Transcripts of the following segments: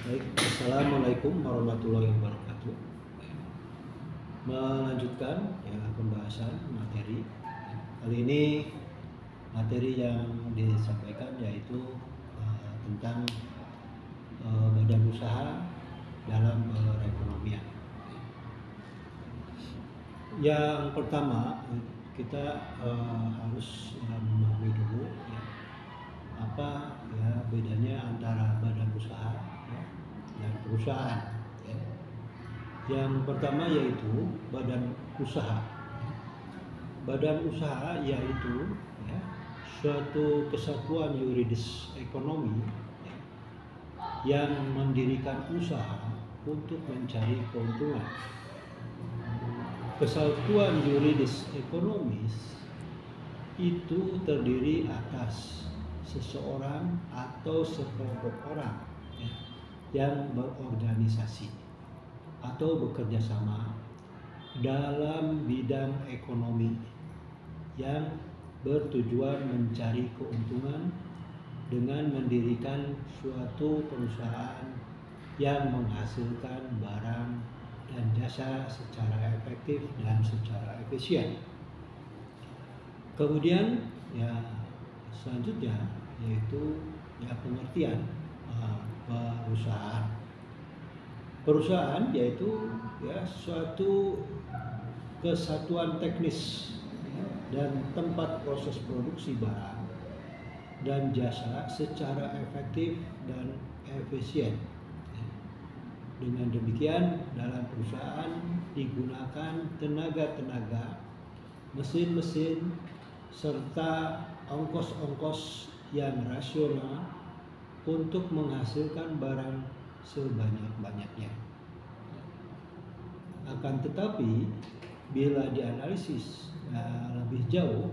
Baik, Assalamualaikum warahmatullahi wabarakatuh. Melanjutkan ya pembahasan materi. Kali ini materi yang disampaikan yaitu tentang badan usaha dalam perekonomian. Yang pertama kita harus memahami dulu ya, apa ya bedanya antara badan usaha ya, dan perusahaan. Ya. Yang pertama yaitu badan usaha. Badan usaha yaitu ya, suatu kesatuan yuridis ekonomi ya, yang mendirikan usaha untuk mencari keuntungan. Kesatuan yuridis ekonomis itu terdiri atas seseorang atau sekelompok orang ya, yang berorganisasi atau bekerja sama dalam bidang ekonomi yang bertujuan mencari keuntungan dengan mendirikan suatu perusahaan yang menghasilkan barang dan jasa secara efektif dan secara efisien. Kemudian ya selanjutnya yaitu ya pengertian perusahaan. Perusahaan yaitu ya suatu kesatuan teknis dan tempat proses produksi barang dan jasa secara efektif dan efisien. Dengan demikian dalam perusahaan digunakan tenaga-tenaga, mesin-mesin, serta ongkos-ongkos yang rasional untuk menghasilkan barang sebanyak-banyaknya. Akan tetapi bila dianalisis lebih jauh,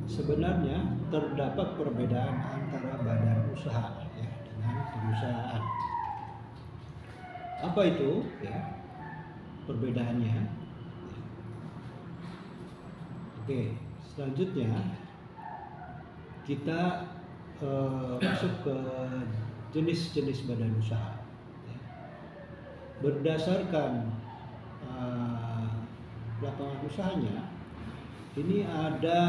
sebenarnya terdapat perbedaan antara badan usaha ya, dengan perusahaan. Apa itu ya perbedaannya? Oke, selanjutnya kita masuk ke jenis-jenis badan usaha. Berdasarkan lapangan usahanya, ini ada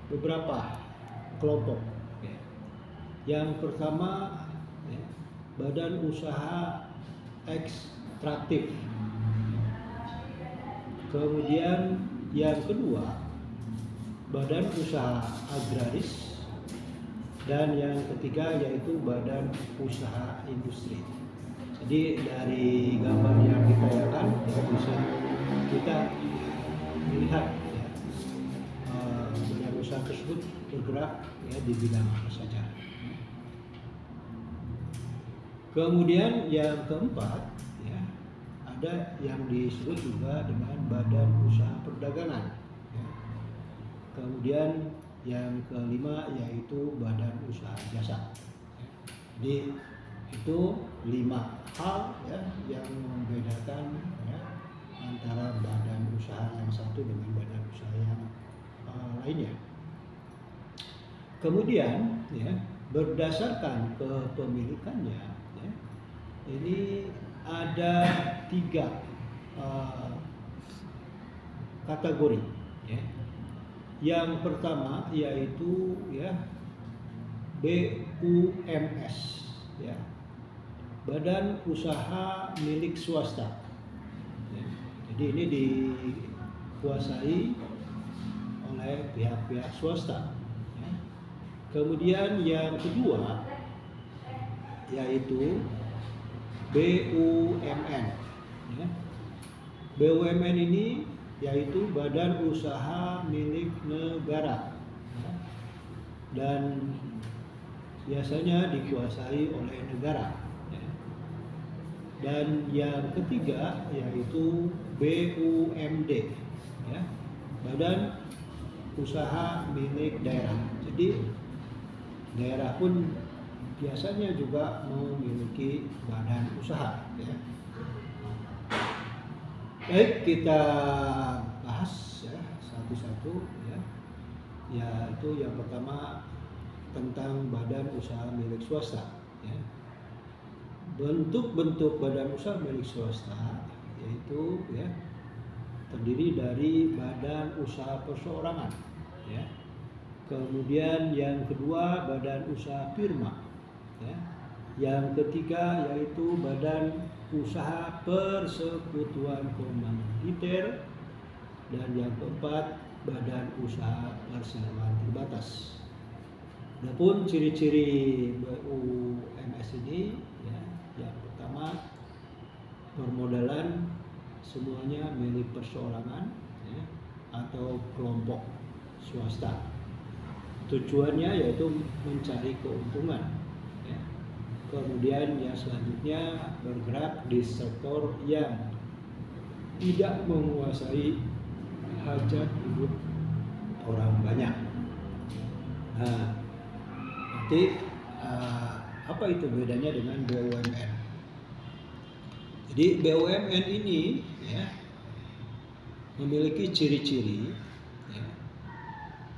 beberapa kelompok. Yang pertama, badan usaha ekstraktif. Kemudian yang kedua, badan usaha agraris, dan yang ketiga yaitu badan usaha industri. Jadi dari gambar yang ditampilkan ya, bisa kita melihat ya, badan usaha tersebut bergerak ya, di bidang apa saja. Kemudian yang keempat ya, ada yang disebut juga dengan badan usaha perdagangan ya. Kemudian yang kelima yaitu badan usaha jasa. Jadi itu 5 hal ya yang membedakan ya, antara badan usaha yang satu dengan badan usaha yang lainnya. Kemudian ya berdasarkan kepemilikannya ya, ini ada 3 kategori ya. Yang pertama yaitu ya BUMS ya, badan usaha milik swasta ya. Jadi ini dikuasai oleh pihak-pihak swasta ya. Kemudian yang kedua yaitu BUMN ya. BUMN ini yaitu badan usaha milik negara ya, dan biasanya dikuasai oleh negara ya. Dan yang ketiga yaitu BUMD ya, badan usaha milik daerah. Jadi daerah pun biasanya juga memiliki badan usaha ya. Baik, kita bahas ya satu-satu ya. Yaitu yang pertama tentang badan usaha milik swasta ya. bentuk-bentuk badan usaha milik swasta yaitu ya terdiri dari badan usaha perseorangan ya. Kemudian yang kedua badan usaha firma ya. Yang ketiga yaitu badan usaha persekutuan komandir, dan yang keempat badan usaha perseroan terbatas. Adapun ciri-ciri BUMS ini ya, yang pertama permodalan semuanya milik perseorangan ya, atau kelompok swasta. Tujuannya yaitu mencari keuntungan. Ya. Kemudian yang selanjutnya bergerak di sektor yang tidak menguasai hajat hidup orang banyak. Nah, nanti apa itu bedanya dengan BUMN? Jadi BUMN ini ya, memiliki ciri-ciri. Ya.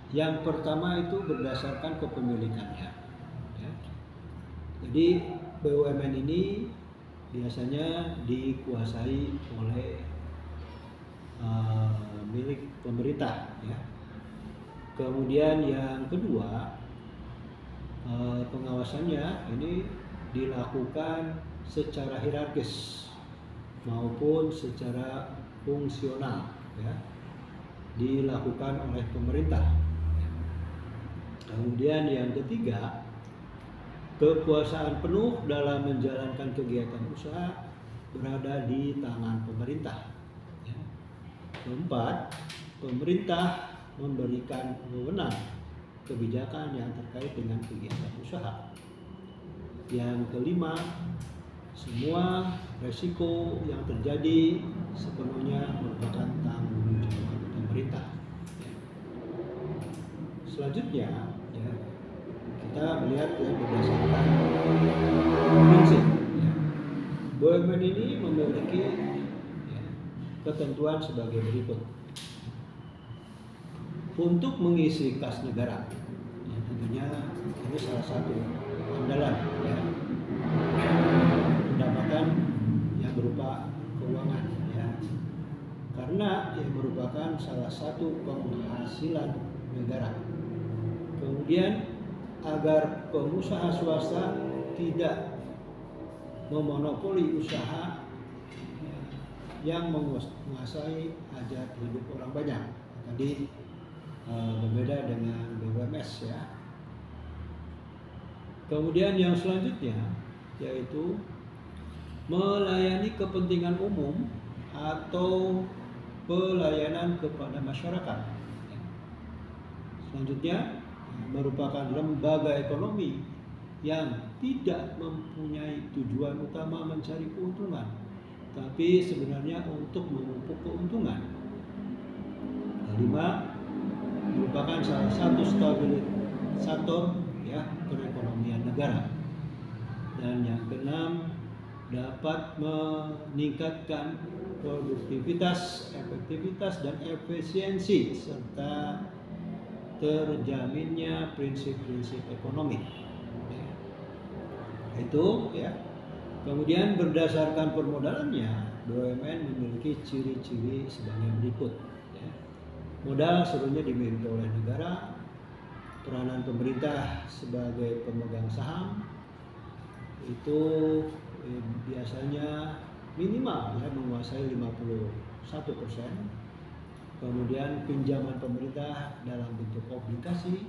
Yang pertama itu berdasarkan kepemilikannya. Ya. Jadi BUMN ini biasanya dikuasai oleh milik pemerintah. Ya. Kemudian yang kedua pengawasannya ini dilakukan secara hierarkis maupun secara fungsional ya, dilakukan oleh pemerintah. Kemudian yang ketiga, kekuasaan penuh dalam menjalankan kegiatan usaha berada di tangan pemerintah. Keempat, pemerintah memberikan wewenang kebijakan yang terkait dengan kegiatan usaha. Yang kelima, semua resiko yang terjadi sepenuhnya merupakan tanggung jawab pemerintah. Selanjutnya, ya, kita melihat ya, berdasarkan prinsip. Ya. BUMN ini memiliki ya, ketentuan sebagai berikut. Untuk mengisi kas negara, ya, tentunya ini salah satu andalan ya, pendapatan yang berupa keuangan ya, karena yang merupakan salah satu penghasilan negara. Kemudian agar pengusaha swasta tidak memonopoli usaha yang menguasai hajat hidup orang banyak. Tadi berbeda dengan BUMS ya. Kemudian yang selanjutnya yaitu melayani kepentingan umum atau pelayanan kepada masyarakat. Selanjutnya merupakan lembaga ekonomi yang tidak mempunyai tujuan utama mencari keuntungan, tapi sebenarnya untuk memupuk keuntungan. Kelima, merupakan salah satu stabilisator ya perekonomian negara. Dan yang keenam, dapat meningkatkan produktivitas, efektivitas dan efisiensi serta terjaminnya prinsip-prinsip ekonomi. Ya. Itu ya. Kemudian berdasarkan permodalannya, BUMN memiliki ciri-ciri sebagai berikut. Modal seluruhnya dimiliki oleh negara, peranan pemerintah sebagai pemegang saham itu biasanya minimal ya menguasai 51%. Kemudian pinjaman pemerintah dalam bentuk obligasi,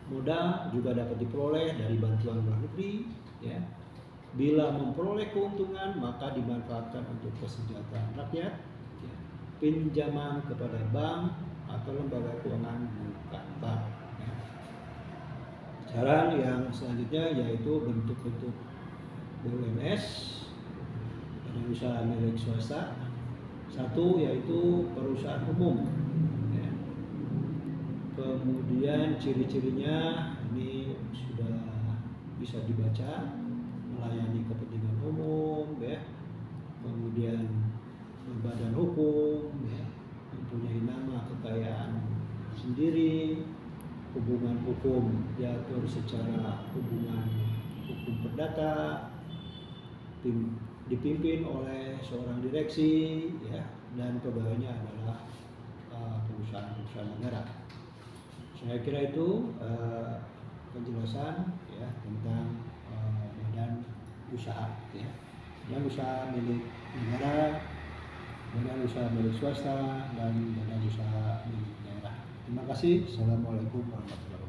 modal juga dapat diperoleh dari bantuan luar negeri ya. Bila memperoleh keuntungan maka dimanfaatkan untuk kesejahteraan rakyat. Pinjaman kepada bank atau lembaga keuangan bukan bank. Ya. Sekarang yang selanjutnya yaitu bentuk-bentuk BUMS dan usaha milik swasta. Satu yaitu perusahaan umum. Ya. Kemudian ciri-cirinya ini sudah bisa dibaca, melayani kepentingan umum, ya. Kemudian berbadan hukum, ya, mempunyai nama kekayaan sendiri, hubungan hukum diatur secara hubungan hukum perdata, dipimpin oleh seorang direksi, ya, dan pegawainya adalah perusahaan-perusahaan negara. Saya kira itu penjelasan ya tentang badan usaha, ya. Badan usaha milik negara, badan usaha milik swasta, dan badan usaha milik daerah. Terima kasih. Assalamualaikum warahmatullahi wabarakatuh.